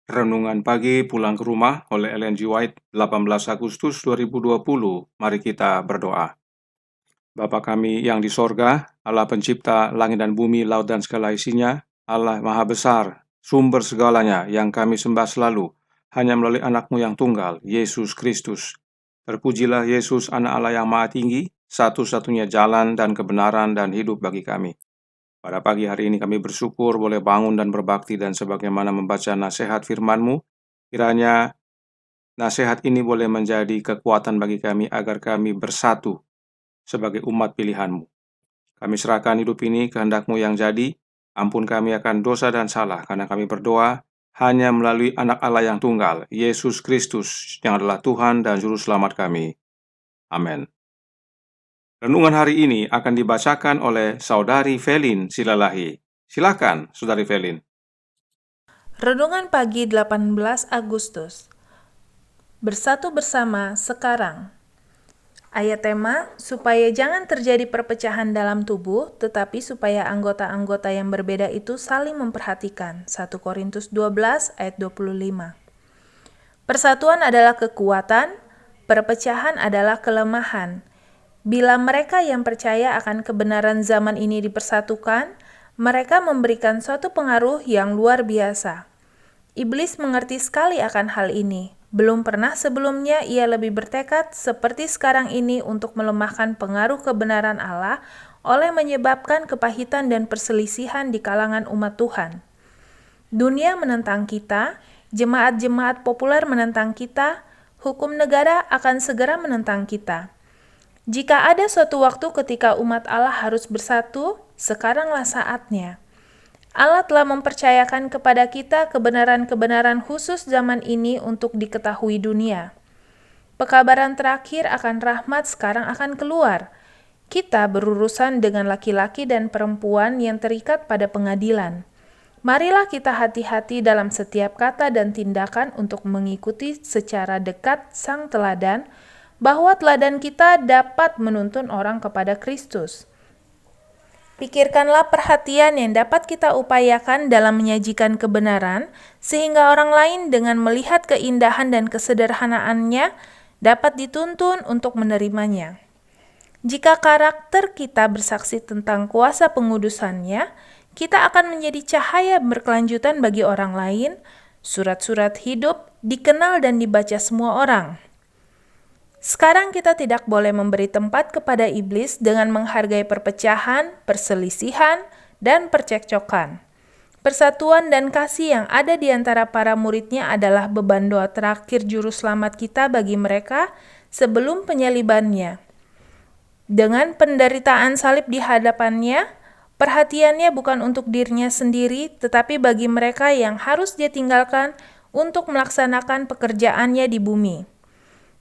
Renungan pagi pulang ke rumah oleh Ellen G. White, 18 Agustus 2020. Mari kita berdoa. Bapa kami yang di sorga, Allah pencipta langit dan bumi, laut dan segala isinya, Allah maha besar, sumber segalanya yang kami sembah selalu, hanya melalui anakmu yang tunggal, Yesus Kristus. Terpujilah Yesus, anak Allah yang maha tinggi, satu-satunya jalan dan kebenaran dan hidup bagi kami. Pada pagi hari ini kami bersyukur boleh bangun dan berbakti dan sebagaimana membaca nasihat firman-Mu, kiranya nasihat ini boleh menjadi kekuatan bagi kami agar kami bersatu sebagai umat pilihan-Mu. Kami serahkan hidup ini kehendak-Mu yang jadi, ampun kami akan dosa dan salah, karena kami berdoa hanya melalui anak Allah yang tunggal, Yesus Kristus, yang adalah Tuhan dan Juru Selamat kami. Amin. Renungan hari ini akan dibacakan oleh Saudari Velin Silalahi. Silakan, Saudari Velin. Renungan pagi 18 Agustus. Bersatu bersama sekarang. Ayat tema, supaya jangan terjadi perpecahan dalam tubuh, tetapi supaya anggota-anggota yang berbeda itu saling memperhatikan. 1 Korintus 12 ayat 25. Persatuan adalah kekuatan, perpecahan adalah kelemahan. Bila mereka yang percaya akan kebenaran zaman ini dipersatukan, mereka memberikan suatu pengaruh yang luar biasa. Iblis mengerti sekali akan hal ini. Belum pernah sebelumnya ia lebih bertekad seperti sekarang ini untuk melemahkan pengaruh kebenaran Allah oleh menyebabkan kepahitan dan perselisihan di kalangan umat Tuhan. Dunia menentang kita, jemaat-jemaat populer menentang kita, hukum negara akan segera menentang kita. Jika ada suatu waktu ketika umat Allah harus bersatu, sekaranglah saatnya. Allah telah mempercayakan kepada kita kebenaran-kebenaran khusus zaman ini untuk diketahui dunia. Pekabaran terakhir akan rahmat sekarang akan keluar. Kita berurusan dengan laki-laki dan perempuan yang terikat pada pengadilan. Marilah kita hati-hati dalam setiap kata dan tindakan untuk mengikuti secara dekat Sang Teladan, bahwa teladan kita dapat menuntun orang kepada Kristus. Pikirkanlah perhatian yang dapat kita upayakan dalam menyajikan kebenaran, sehingga orang lain dengan melihat keindahan dan kesederhanaannya dapat dituntun untuk menerimanya. Jika karakter kita bersaksi tentang kuasa pengudusannya, kita akan menjadi cahaya berkelanjutan bagi orang lain. Surat-surat hidup dikenal dan dibaca semua orang. Sekarang kita tidak boleh memberi tempat kepada iblis dengan menghargai perpecahan, perselisihan, dan percekcokan. Persatuan dan kasih yang ada di antara para muridnya adalah beban doa terakhir juru selamat kita bagi mereka sebelum penyalibannya. Dengan penderitaan salib di hadapannya, perhatiannya bukan untuk dirinya sendiri, tetapi bagi mereka yang harus dia tinggalkan untuk melaksanakan pekerjaannya di bumi.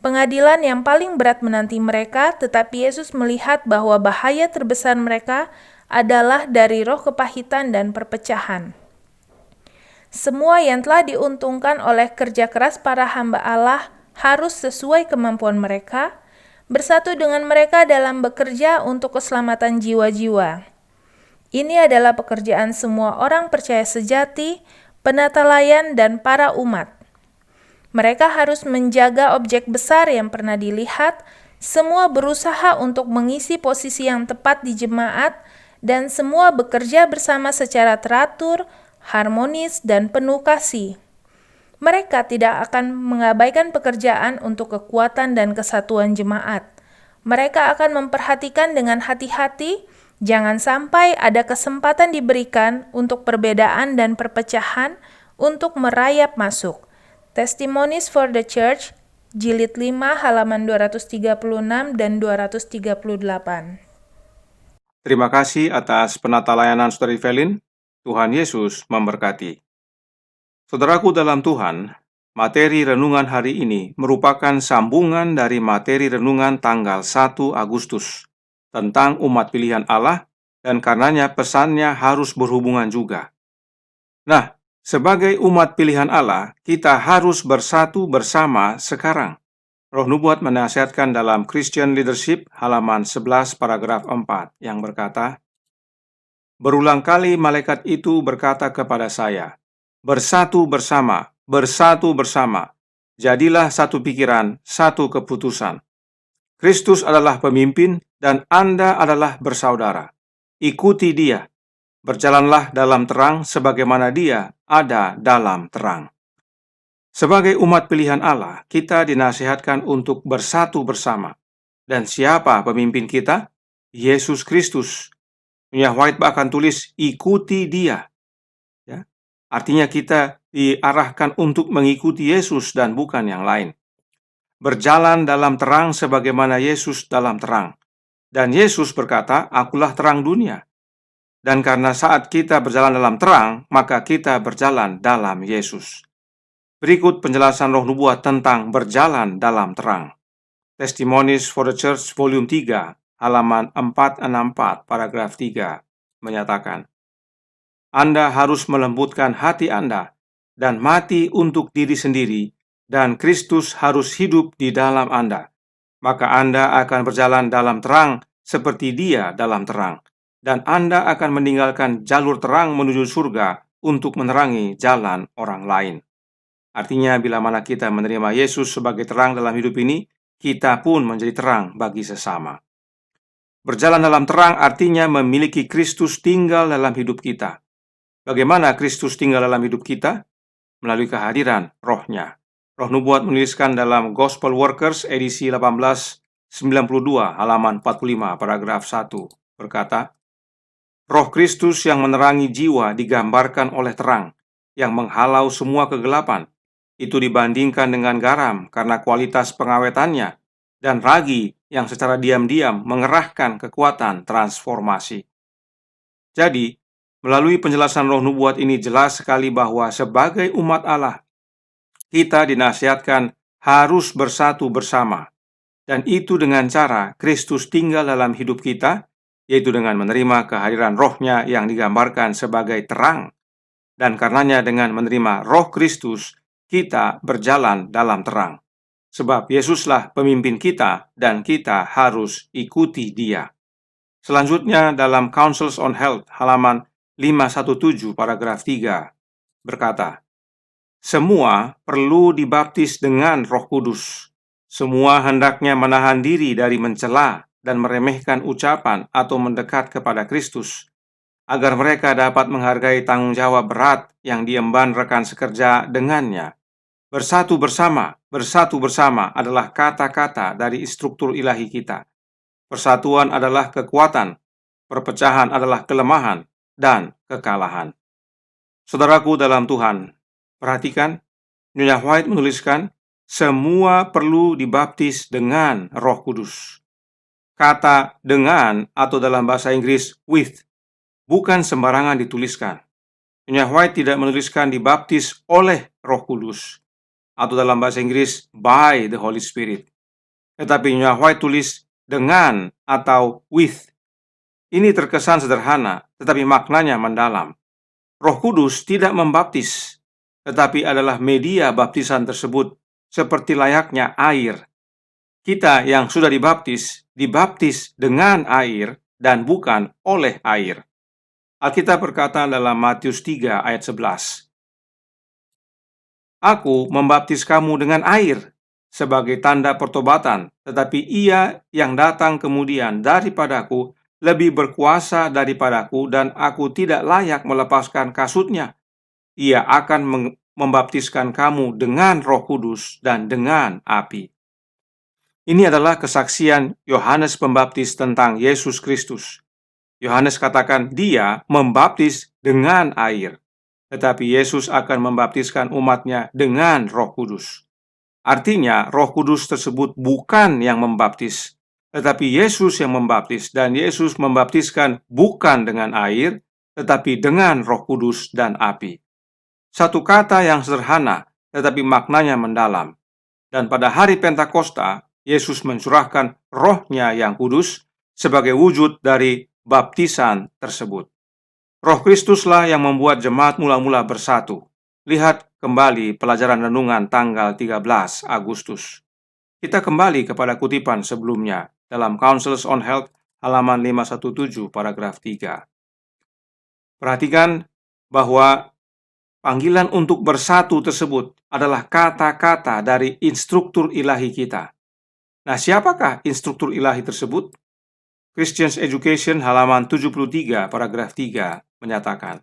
Pengadilan yang paling berat menanti mereka, tetapi Yesus melihat bahwa bahaya terbesar mereka adalah dari roh kepahitan dan perpecahan. Semua yang telah diuntungkan oleh kerja keras para hamba Allah harus sesuai kemampuan mereka, bersatu dengan mereka dalam bekerja untuk keselamatan jiwa-jiwa. Ini adalah pekerjaan semua orang percaya sejati, penata layan, dan para umat. Mereka harus menjaga objek besar yang pernah dilihat, semua berusaha untuk mengisi posisi yang tepat di jemaat, dan semua bekerja bersama secara teratur, harmonis, dan penuh kasih. Mereka tidak akan mengabaikan pekerjaan untuk kekuatan dan kesatuan jemaat. Mereka akan memperhatikan dengan hati-hati, jangan sampai ada kesempatan diberikan untuk perbedaan dan perpecahan untuk merayap masuk. Testimonies for the Church, Jilid 5, halaman 236 dan 238. Terima kasih atas penata layanan Saudari Velin. Tuhan Yesus memberkati. Saudaraku dalam Tuhan, materi renungan hari ini merupakan sambungan dari materi renungan tanggal 1 Agustus tentang umat pilihan Allah, dan karenanya pesannya harus berhubungan juga. Nah, sebagai umat pilihan Allah, kita harus bersatu bersama sekarang. Roh Nubuat menasihatkan dalam Christian Leadership halaman 11 paragraf 4 yang berkata, "Berulang kali malaikat itu berkata kepada saya, bersatu bersama bersatu bersama. Jadilah satu pikiran, satu keputusan. Kristus adalah pemimpin dan Anda adalah bersaudara. Ikuti Dia. Berjalanlah dalam terang sebagaimana Dia ada dalam terang. Sebagai umat pilihan Allah, kita dinasihatkan untuk bersatu bersama. Dan siapa pemimpin kita? Yesus Kristus. Nyonya White bahkan tulis, ikuti Dia. Ya. Artinya kita diarahkan untuk mengikuti Yesus dan bukan yang lain. Berjalan dalam terang sebagaimana Yesus dalam terang. Dan Yesus berkata, akulah terang dunia. Dan karena saat kita berjalan dalam terang, maka kita berjalan dalam Yesus. Berikut penjelasan Roh Nubuat tentang berjalan dalam terang. Testimonies for the Church volume 3, halaman 464, paragraf 3, menyatakan, Anda harus melembutkan hati Anda dan mati untuk diri sendiri, dan Kristus harus hidup di dalam Anda. Maka Anda akan berjalan dalam terang seperti Dia dalam terang. Dan Anda akan meninggalkan jalur terang menuju surga untuk menerangi jalan orang lain. Artinya, bila mana kita menerima Yesus sebagai terang dalam hidup ini, kita pun menjadi terang bagi sesama. Berjalan dalam terang artinya memiliki Kristus tinggal dalam hidup kita. Bagaimana Kristus tinggal dalam hidup kita? Melalui kehadiran Roh-Nya. Roh Nubuat menuliskan dalam Gospel Workers edisi 1892, halaman 45, paragraf 1, berkata, Roh Kristus yang menerangi jiwa digambarkan oleh terang, yang menghalau semua kegelapan. Itu dibandingkan dengan garam karena kualitas pengawetannya, dan ragi yang secara diam-diam mengerahkan kekuatan transformasi. Jadi, melalui penjelasan Roh Nubuat ini jelas sekali bahwa sebagai umat Allah, kita dinasihatkan harus bersatu bersama. Dan itu dengan cara Kristus tinggal dalam hidup kita, yaitu dengan menerima kehadiran Roh-Nya yang digambarkan sebagai terang. Dan karenanya dengan menerima Roh Kristus, kita berjalan dalam terang. Sebab Yesuslah pemimpin kita dan kita harus ikuti Dia. Selanjutnya dalam Councils on Health, halaman 517, paragraf 3, berkata, semua perlu dibaptis dengan Roh Kudus. Semua hendaknya menahan diri dari mencela dan meremehkan ucapan atau mendekat kepada Kristus, agar mereka dapat menghargai tanggung jawab berat yang diemban rekan sekerja dengannya. Bersatu bersama adalah kata-kata dari struktur ilahi kita. Persatuan adalah kekuatan, perpecahan adalah kelemahan dan kekalahan. Saudaraku dalam Tuhan, perhatikan, Nyonya White menuliskan, semua perlu dibaptis dengan Roh Kudus. Kata dengan atau dalam bahasa Inggris with bukan sembarangan dituliskan. Nyonya White tidak menuliskan dibaptis oleh Roh Kudus atau dalam bahasa Inggris by the Holy Spirit. Tetapi Nyonya White tulis dengan atau with. Ini terkesan sederhana, tetapi maknanya mendalam. Roh Kudus tidak membaptis, tetapi adalah media baptisan tersebut seperti layaknya air. Kita yang sudah dibaptis dengan air dan bukan oleh air. Alkitab berkata dalam Matius 3 ayat 11, Aku membaptis kamu dengan air sebagai tanda pertobatan, tetapi Ia yang datang kemudian daripadaku lebih berkuasa daripadaku dan aku tidak layak melepaskan kasutnya. Ia akan membaptiskan kamu dengan Roh Kudus dan dengan api. Ini adalah kesaksian Yohanes Pembaptis tentang Yesus Kristus. Yohanes katakan dia membaptis dengan air, tetapi Yesus akan membaptiskan umatnya dengan Roh Kudus. Artinya, Roh Kudus tersebut bukan yang membaptis, tetapi Yesus yang membaptis, dan Yesus membaptiskan bukan dengan air, tetapi dengan Roh Kudus dan api. Satu kata yang sederhana, tetapi maknanya mendalam. Dan pada hari Pentakosta, Yesus mencurahkan Roh-Nya yang kudus sebagai wujud dari baptisan tersebut. Roh Kristuslah yang membuat jemaat mula-mula bersatu. Lihat kembali pelajaran renungan tanggal 13 Agustus. Kita kembali kepada kutipan sebelumnya dalam Councils on Health halaman 517 paragraf 3. Perhatikan bahwa panggilan untuk bersatu tersebut adalah kata-kata dari instruktur ilahi kita. Nah, siapakah instruktur ilahi tersebut? Christian Education halaman 73 paragraf 3 menyatakan,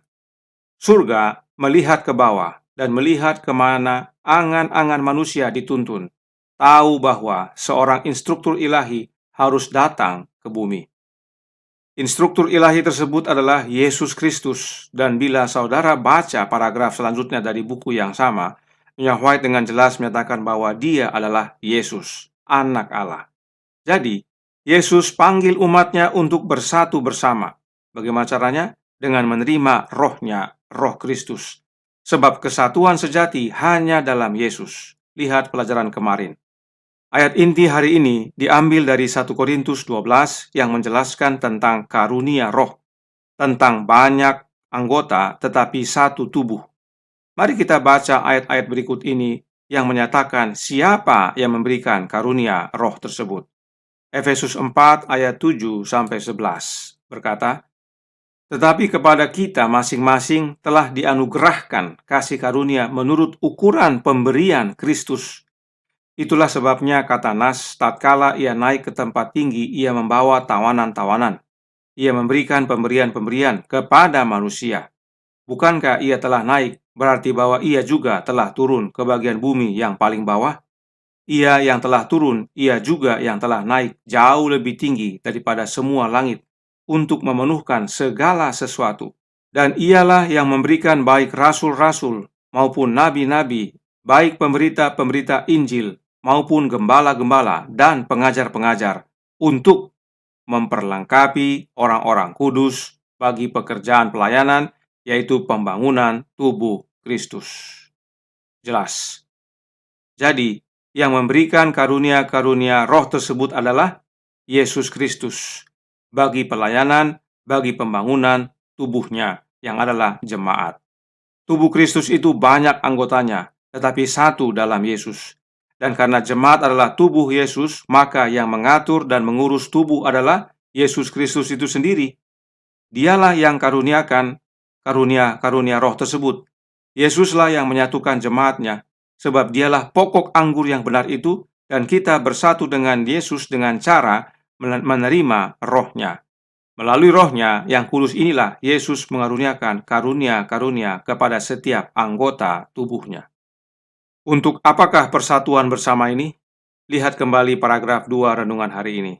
surga melihat ke bawah dan melihat kemana angan-angan manusia dituntun, tahu bahwa seorang instruktur ilahi harus datang ke bumi. Instruktur ilahi tersebut adalah Yesus Kristus, dan bila saudara baca paragraf selanjutnya dari buku yang sama, Ellen G. White dengan jelas menyatakan bahwa dia adalah Yesus, anak Allah. Jadi, Yesus panggil umatnya untuk bersatu bersama. Bagaimana caranya? Dengan menerima rohnya, roh Kristus. Sebab kesatuan sejati hanya dalam Yesus. Lihat pelajaran kemarin. Ayat inti hari ini diambil dari 1 Korintus 12 yang menjelaskan tentang karunia roh, tentang banyak anggota tetapi satu tubuh. Mari kita baca ayat-ayat berikut ini yang menyatakan siapa yang memberikan karunia roh tersebut. Efesus 4 ayat 7-11 berkata, tetapi kepada kita masing-masing telah dianugerahkan kasih karunia menurut ukuran pemberian Kristus. Itulah sebabnya kata Nas, tatkala ia naik ke tempat tinggi, ia membawa tawanan-tawanan. Ia memberikan pemberian-pemberian kepada manusia. Bukankah ia telah naik, berarti bahwa ia juga telah turun ke bagian bumi yang paling bawah? Ia yang telah turun, ia juga yang telah naik jauh lebih tinggi daripada semua langit untuk memenuhkan segala sesuatu. Dan ialah yang memberikan baik rasul-rasul maupun nabi-nabi, baik pemberita-pemberita Injil maupun gembala-gembala dan pengajar-pengajar untuk memperlengkapi orang-orang kudus bagi pekerjaan pelayanan, yaitu pembangunan tubuh Kristus. Jelas. Jadi, yang memberikan karunia-karunia roh tersebut adalah Yesus Kristus bagi pelayanan, bagi pembangunan tubuhnya yang adalah jemaat. Tubuh Kristus itu banyak anggotanya, tetapi satu dalam Yesus. Dan karena jemaat adalah tubuh Yesus, maka yang mengatur dan mengurus tubuh adalah Yesus Kristus itu sendiri. Dialah yang karuniakan karunia-karunia roh tersebut. Yesuslah yang menyatukan jemaatnya, sebab dialah pokok anggur yang benar itu, dan kita bersatu dengan Yesus dengan cara menerima rohnya. Melalui rohnya yang kudus inilah Yesus mengaruniakan karunia-karunia kepada setiap anggota tubuhnya. Untuk apakah persatuan bersama ini? Lihat kembali paragraf 2 renungan hari ini.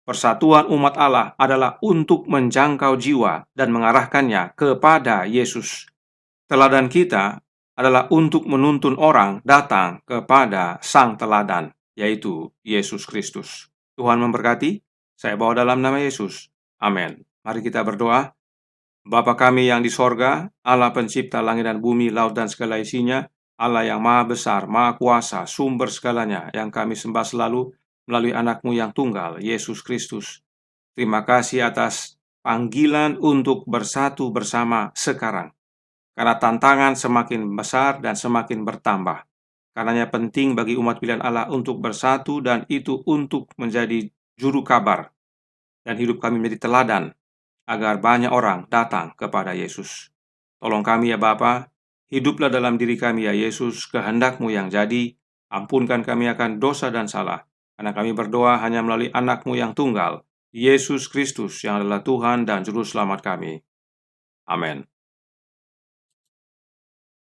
Persatuan umat Allah adalah untuk menjangkau jiwa dan mengarahkannya kepada Yesus. Teladan kita adalah untuk menuntun orang datang kepada Sang Teladan, yaitu Yesus Kristus. Tuhan memberkati. Saya bawa dalam nama Yesus. Amin. Mari kita berdoa. Bapa kami yang di sorga, Allah pencipta langit dan bumi, laut dan segala isinya, Allah yang maha besar, maha kuasa, sumber segalanya, yang kami sembah selalu melalui anak-Mu yang tunggal, Yesus Kristus. Terima kasih atas panggilan untuk bersatu bersama sekarang. Karena tantangan semakin besar dan semakin bertambah. Karenanya penting bagi umat pilihan Allah untuk bersatu, dan itu untuk menjadi juru kabar. Dan hidup kami menjadi teladan, agar banyak orang datang kepada Yesus. Tolong kami ya Bapa, hiduplah dalam diri kami ya Yesus, kehendak-Mu yang jadi. Ampunkan kami akan dosa dan salah. Karena kami berdoa hanya melalui anak-Mu yang tunggal, Yesus Kristus yang adalah Tuhan dan Juru Selamat kami. Amin.